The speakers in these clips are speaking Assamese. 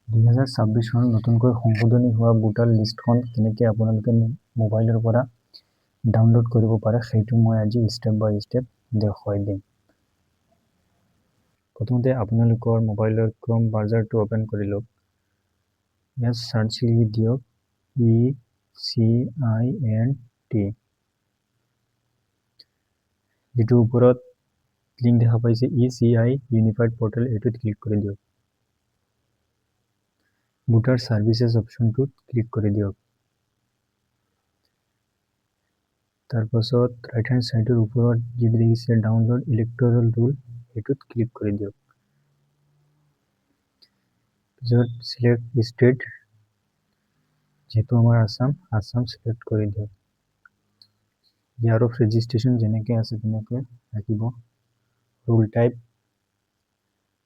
2026 চনত নতুনকৈ সংশোধনী হোৱা ভোটাৰ লিষ্টখন কেনেকৈ আপোনালোকে মোবাইলৰ পৰা ডাউনলোড কৰিব পাৰে সেইটো মই আজি ষ্টেপ বাই ষ্টেপ দেখুৱাই দিম। প্ৰথমতে আপোনালোকৰ মোবাইলৰ ক্ৰম ব্ৰাউজাৰটো অপেন কৰি লওক। ইয়াত সাৰ্চ লিখি দিয়ক ECINT। যেটো ওপৰত লিংক দেখা পাইছে ECI ইউনিফাইড পোৰ্টেল, এইটোত ক্লিক কৰি দিয়ক। ভোটাৰ সাৰ্ভিসেস অপশনটোত ক্লিক কৰি দিয়ক। তাৰপাছত ৰাইট হেণ্ড সাইডৰ ওপৰত যিটো দেখিছে ডাউনলোড ইলেক্ট্ৰল ৰুল, এইটোত ক্লিক কৰি দিয়ক। পিছত সিলেক্ট ষ্টেট, যেটো আমাৰ আসাম সিলেক্ট কৰি দিয়ক। ইয়াৰ অফ ৰেজিষ্ট্ৰেশ্যন যেনেকৈ আছে তেনেকৈ ৰাখিব। ৰুল টাইপ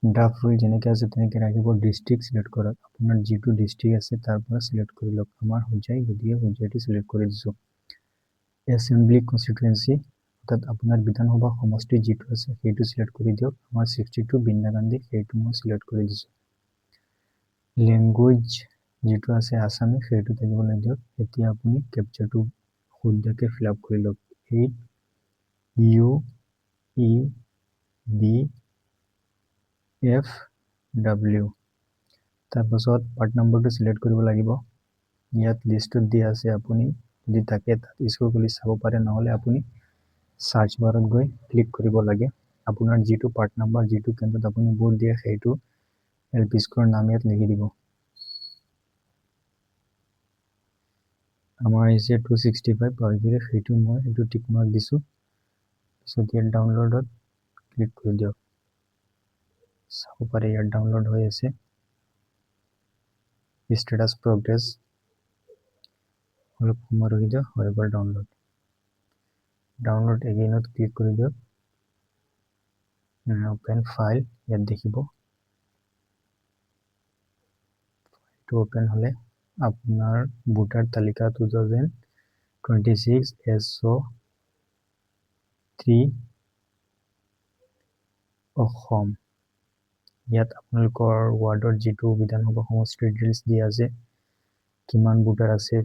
ড্ৰাফ্ট ৰুল যেনেকৈ আছে তেনেকৈ ৰাখিব। ডিস্ট্ৰিক্ট সিলেক্ট কৰক, আপোনাৰ যিটো ডিস্ট্ৰিক্ট আছে তাৰ পৰা সিলেক্ট কৰি লওক। আমাৰ হোজাই, গতিকে হোজাইটো সিলেক্ট কৰি দিছোঁ। এছেম্বলি কনষ্টিটুৱেন্সি, অৰ্থাৎ আপোনাৰ বিধানসভা সমষ্টি যিটো আছে সেইটো সিলেক্ট কৰি দিয়ক। আমাৰ 62 বিন্দা গান্ধী, সেইটো মই সিলেক্ট কৰি দিছোঁ। লেংগুৱেজ যিটো আছে আসামী, সেইটো থাকিবলৈ দিয়ক। এতিয়া আপুনি কেপচাৰটো শুদ্ধকৈ ফিল আপ কৰি লওক। UEBFW। তাৰপাছত পাৰ্ট নম্বৰটো সিলেক্ট কৰিব লাগিব। ইয়াত লিষ্টত দিয়া আছে, আপুনি যদি তাকে তাত স্ক্ৰল কৰি চাব পাৰে, নহ'লে আপুনি সাৰ্চ বাৰত গৈ ক্লিক কৰিব লাগে। আপোনাৰ যিটো পাৰ্ট নম্বৰ, যিটো কেন্দ্ৰত আপুনি ভোট দিয়ে সেইটো LP স্কুলৰ নাম ইয়াত লিখি দিব। আমাৰ আহিছে 265 পাৰগিৰে, সেইটো মই এইটো টিক মাৰ্ক দিছোঁ। পিছত ইয়াত ডাউনলোডত ক্লিক কৰি দিয়ক। চাব পাৰে ইয়াত ডাউনলোড হৈ আছে। ষ্টেটাছ প্ৰগ্ৰেছ, অলপ সময় ৰখি দিয়ক, হৈ গ'ল ডাউনলোড। ডাউনলোড এগেইনত ক্লিক কৰি দিয়ক। ওপেন ফাইল, ইয়াত দেখিব। ফাইলটো ওপেন হ'লে আপোনাৰ ভোটাৰ তালিকা 2026 SO3 অসম। ইয়াত আপোনালোকৰ ৱাৰ্ডৰ যিটো বিধানসভা সমষ্টিৰ ডিটেইলছ দিয়া আছে, কিমান ভোটাৰ আছে,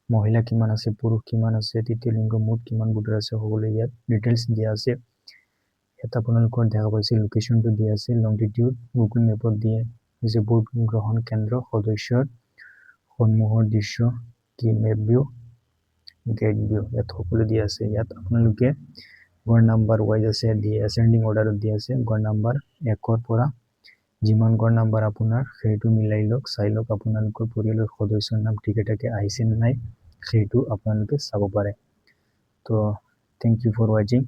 মহিলা কিমান আছে, পুৰুষ কিমান আছে, তৃতীয় লিংগ মুঠ কিমান ভোটাৰ আছে, সকলো ইয়াত ডিটেইলছ দিয়া আছে। ইয়াত আপোনালোকৰ দেখা পাইছে লোকেশ্যনটো দিয়া আছে, লংটিটিউড গুগল মেপত দিয়ে হৈছে, ভোট গ্ৰহণ কেন্দ্ৰ, সদস্যৰ সন্মুখৰ দৃশ্য, কি মেপ ভিউ, গেট ভিউ, ইয়াত সকলো দিয়া আছে। ইয়াত আপোনালোকে গড় নাম্বাৰ ৱাইজ আছে, দিয়ে এছেণ্ডিং অৰ্ডাৰত দিয়া আছে। গড় নাম্বাৰ 1ৰ পৰা যিমান গড় নাম্বাৰ আপোনাৰ সেইটো মিলাই লওক, চাই লওক আপোনালোকৰ পৰিয়ালৰ সদস্যৰ নাম ঠিকে ঠাকে আহিছে নে নাই, সেইটো আপোনালোকে চাব পাৰে। তো থ্যাংক ইউ ফৰ ওয়াচিং।